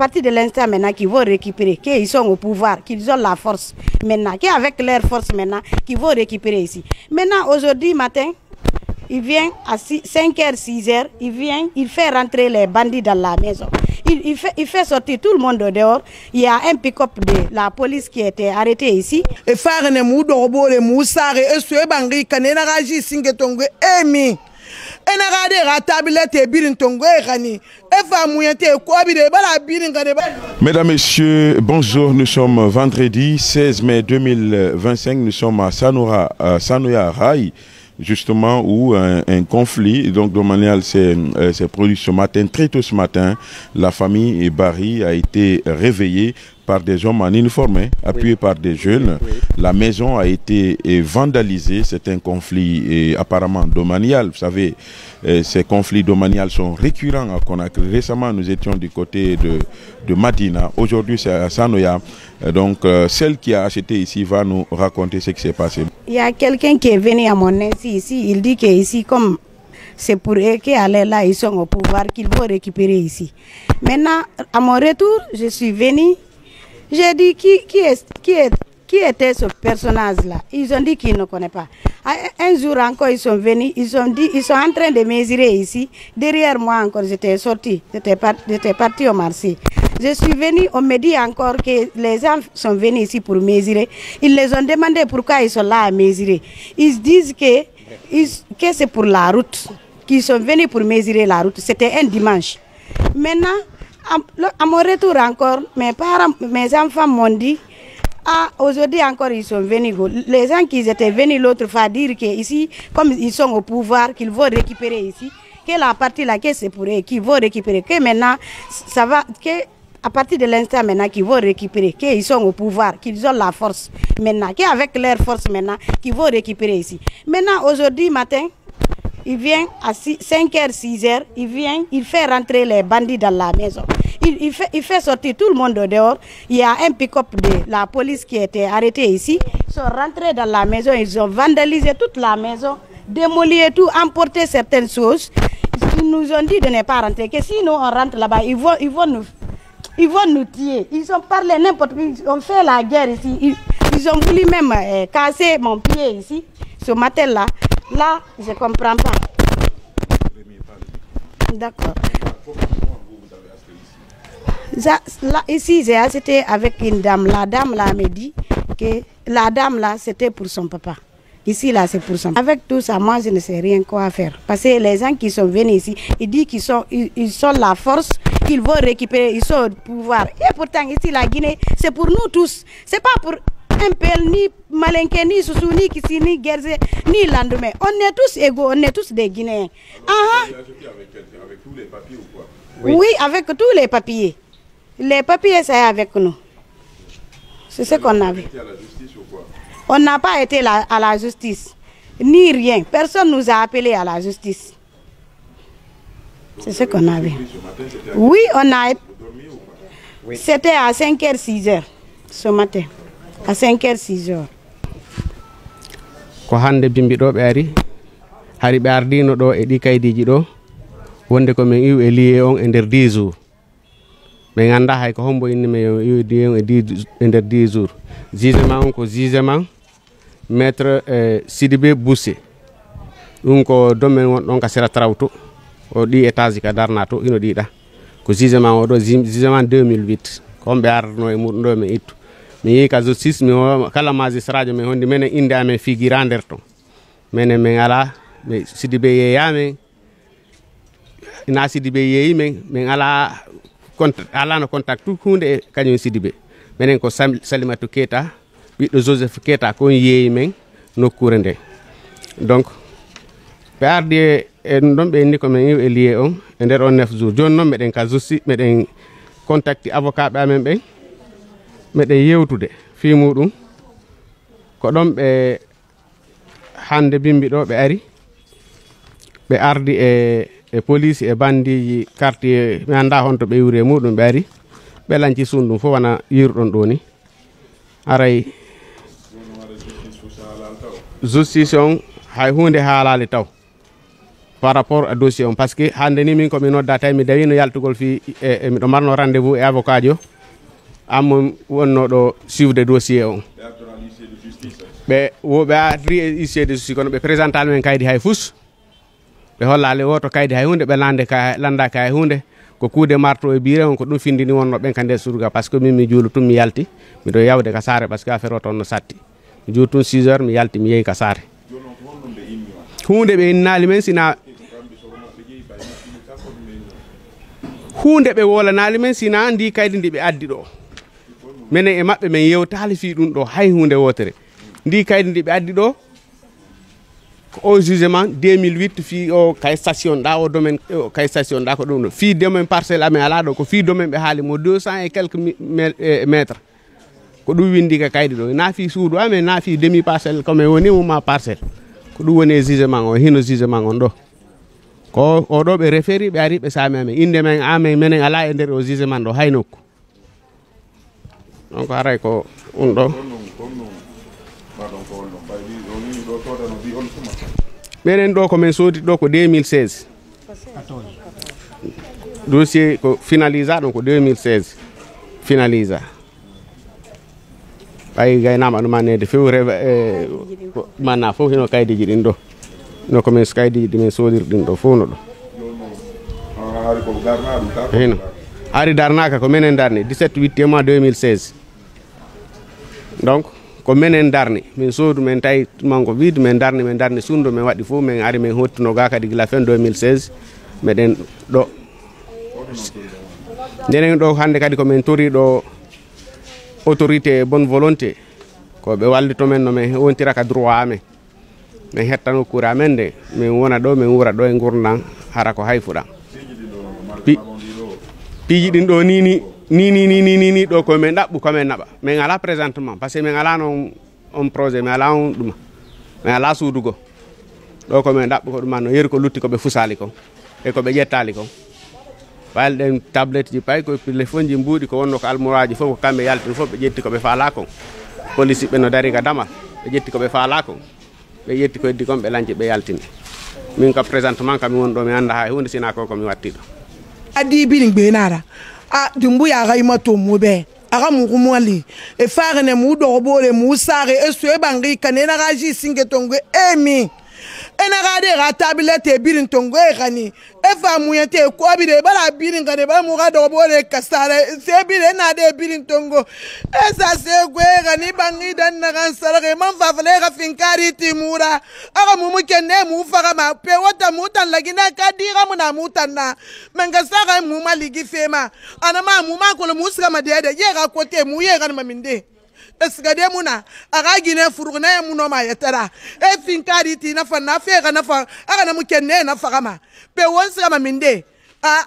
partir de l'instant maintenant qu'ils vont récupérer, qu'ils sont au pouvoir, qu'ils ont la force maintenant, qu'avec leur force maintenant, qu'ils vont récupérer ici. Maintenant, aujourd'hui matin, il vient à 5h, 6h, il fait rentrer les bandits dans la maison. Il fait sortir tout le monde dehors. Il y a un pick-up de la police qui était arrêté ici. Et faire ne moudobo le moussare et ce bangi kanena raji singetongue emi. Et n'a pas tablette birin tongue rani. Et femme mouyente quoi bide bala birin gade. Mesdames, Messieurs, bonjour. Nous sommes vendredi 16 mai 2025. Nous sommes à Sanoya Rai, justement où un conflit donc domanial s'est produit ce matin. Très tôt ce matin, la famille Barry a été réveillée par des hommes en uniforme, appuyés par des jeunes. La maison a été vandalisée. C'est un conflit apparemment domanial. Vous savez, ces conflits domaniales sont récurrents à Conakry. Récemment, nous étions du côté de Madina. Aujourd'hui, c'est à Sanoya. Donc, celle qui a acheté ici va nous raconter ce qui s'est passé. Il y a quelqu'un qui est venu à mon insu ici. Il dit que ici, comme c'est pour eux qui allaient là, ils sont au pouvoir, qu'ils vont récupérer ici. Maintenant, à mon retour, je suis venu. J'ai dit qui était ce personnage-là. Ils ont dit qu'ils ne connaissent pas. Un jour encore, ils sont venus, ils sont en train de mesurer ici. Derrière moi encore, j'étais sorti, j'étais parti au marché. Je suis venu, on me dit encore que les gens sont venus ici pour mesurer. Ils les ont demandé pourquoi ils sont là à mesurer. Ils disent que c'est pour la route, qu'ils sont venus pour mesurer la route. C'était un dimanche. Maintenant, à mon retour encore, mes enfants m'ont dit, aujourd'hui encore ils sont venus. Les gens qui étaient venus l'autre fois dire qu'ici, comme ils sont au pouvoir, qu'ils vont récupérer ici, que la partie là, que c'est pour eux, qu'ils vont récupérer, que maintenant, ça va, que à partir de l'instant maintenant qu'ils vont récupérer, qu'ils sont au pouvoir, qu'ils ont la force maintenant, qu'avec leur force maintenant, qu'ils vont récupérer ici. Maintenant, aujourd'hui matin, il vient à 5h, 6h, il fait rentrer les bandits dans la maison. Il fait sortir tout le monde dehors. Il y a un pick-up de la police qui était arrêté ici. Ils sont rentrés dans la maison, ils ont vandalisé toute la maison, démoli et tout, emporté certaines choses. Ils nous ont dit de ne pas rentrer, que si nous on rentre là-bas, ils vont nous tuer. Ils ont parlé n'importe quoi, ils ont fait la guerre ici. Ils ont voulu même casser mon pied ici, ce matin-là. Là, je ne comprends pas. D'accord. Là, ici, j'ai acheté avec une dame. La dame là me dit que la dame là, c'était pour son papa. Ici, là, c'est pour son papa. Avec tout ça, moi, je ne sais rien quoi faire. Parce que les gens qui sont venus ici, ils disent qu'ils sont la force, qu'ils vont récupérer, ils sont au pouvoir. Et pourtant, ici, la Guinée, c'est pour nous tous. C'est pas pour MPL, ni Malinké, ni Soussou, ni Kissi, ni Guerzé, ni Landomé. On est tous égaux, on est tous des Guinéens. Avec tous les papiers ou quoi? Oui, avec tous les papiers. Les papiers, c'est avec nous. C'est ce qu'on avait. On n'a pas été à la justice, ni rien. Personne ne nous a appelés à la justice. C'est ce qu'on avait. Oui, on a. C'était à 5h, 6h ce matin. À 5h, 6h. Ko hande bimbiɗo ɓe ari hari ɓe ardino ɗo e ɗi kaydiji ɗo wonde ko min iw e lié on e nder 10 jours ɓe ganda hay ko hombo inni men iw lié on e nder 10 jours. Jugement on ko jugement maître Sidibé Boussé ɗum ko domaine won ɗon ka sera trawto o ɗi étage ka darna to ino ɗiɗa ko jugement o ɗo jugement 2008 ko homɓe ardno e muɗum ɗo men ittu mi yi ka justice mi kala magistrat jo men hondi menen inde amen figira nder ton menen men ala me Sidibé yeeyamen ina Sidibé yeeyi men ala no contact tout hunde e kañum Sidibé menen ko Salimatu Keita ɓiɗɗo Joseph Keita kon yeeyi men nokkure nde. Donc ɓe ardi e ɗon ɓe inni ko men iw e lié on e nder on 9 jours joni noon meɗen ka justice meɗen contacti avocat ɓe amen ɓen meɗen yewtude fi muɗum ko ɗon ɓe hande bimbi ɗo ɓe ari ɓe ardi e police e bandiji quartier mi anda honto ɓe iwri e muɗum ɓe ari ɓe lanci sundum fof wana yiruɗon ɗo ni aray justice on hay hunde haalali taw par rapport à dossier on parce que hande ni min ko mi nodda tay mi dawino yaltugol fi mi do marno rendez-vous e avocat jo am wonno do suivre dossier on be wo be adri huissier de justice kono be présental men kaydi hay fus be hollale woto kaydi hay hunde be landa kay hunde ko kuude marto e biire on ko dum findini wonno ben kande surga parce que min mi juulu tum mi yalti mi do yawde ka sare parce que affaire o ton no satti mi juulu tum 6 heures mi yalti mi yeyi ka sare hunde be innali men sina hunde be wolanali men sina andi kaydi ndi be addi do menen e mabbe men yewtali fi dum do hay hunde wotere ndi kaydi ndi be addi do au jugement 2008 fi o kay station da o domaine kay station da ko dum fi domaine parcelle amen ala do ko fi domaine be haali mo 200 et quelques mètres ko dum windi ka kaydi do na fi suudu amen na fi demi parcelle comme woni ma parcelle ko dum woni jugement o hino jugement on do ko o do be referi be ari be sami amen inde men amen menen ala e der o jugement do haynoko donc aray ko on do menen do ko men sodi do ko 2016 dossier ko finalisa donc ko 2016 finalisa bay gaynama dum manede fewre manna fo hino kaydi jidin do no ko men kaydi di men sodir din do fo no do hino ari darnaka ko menen darni 17 8 mois 2016 donc ko menen darni min sodu men tay manko vide men darni sundo men wadi fu men ari men hottuno ga kadi gila fin 2016 meden do denen do hande kadi ko men tori do autorité bonne volonté ko be wallito men no men wontira ka droit amen men hettano kura men de men wona do men wura do e gurnan hara ko hayfuda piji din do ni do ko men dabbu ko men naba men ala présentement parce que men ala non on projet men ala on dum men ala suudugo do ko men dabbu ko dum no yer ko lutti ko be fusali ko e ko be jettali ko wal den tablette ji pay ko téléphone ji mbudi ko wonno ko almoraji fo ko kambe yalti fo be jetti ko be faala ko police be no dari ga dama be jetti ko be faala ko be yetti ko eddi kom be lanci be yaltini min ka présentement kam won do mi anda hay hunde sina ko mi watti do adi biling be nara a dumbu ya ga imato mo be aga mu kumwali e fare ne mu do bore mu sare e so e bangi kanena ga ji singe tongo emi ena ga de ga tablette birin tongo e gani e fa mu yete ko bi de bala birin ga de ba mu ga do bore kasare se bire na de birin tongo e sa se gwe gani bangi dan na ga sare man fa fale ga finkari timura aga mu kenne mu fa ga ma pe wata mu tan lagina ka dira mu na mu tan na menga sa ga mu maligi fema ana ma mu ma ko mu sga ma de ye ga kote mu ye ga ma minde esgade muna aga gine furugna ya muno ma yetara e finkari ti na fa na fe ga na fa aga na mukenne na fa gama pe wonsa ma minde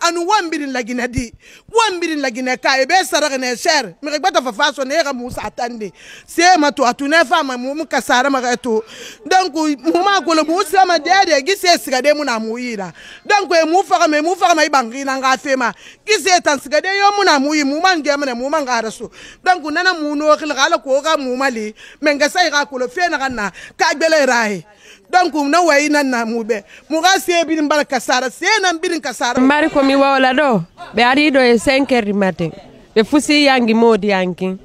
anu wambirin lagina di wambirin lagina ka e be saraga ne cher mi gbata fa faso ne ga musa atande se ma to atune fa ma mu kasara ma ga to donc mu ma ko le musa ma de gise esgade muna mu yira donc e mu fa ma ibangi na nga fema gise tan esgade yo muna mu yi mu man gemne mu man ga rasu donc nana mu no khil gala ko ga mu mali men ga sai ga ko le fe na ganna ka gbele rahe donc na wayi nan na mu be mu ga se birin barka sara se nan birin kasara mari ko mi wawla do be ari do e 5h du matin be fusi yangi modi yanki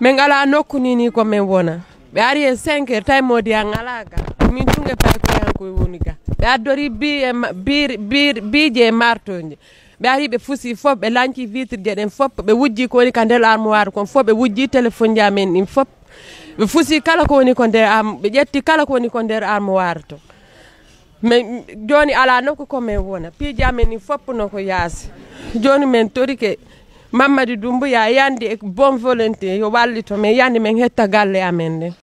men ala nokuni ni ko men wona be ari e 5h tay modi angalaga min tunge pa ko yanko wonika be adori bi je martonje be ari be fusi fop be lanci vitre je den fop be wujji ko ni kandel armoire ko fop be wujji téléphone jamen ni fop be fusi kala ko woni ko der am be jetti kala ko woni ko der armoire to mais joni ala noko ko men wona pijamen ni fop noko yaasi joni men tori ke Mamadou Doumbouya yandi e bonne volonté yo wallito men yandi men hetta galle amen den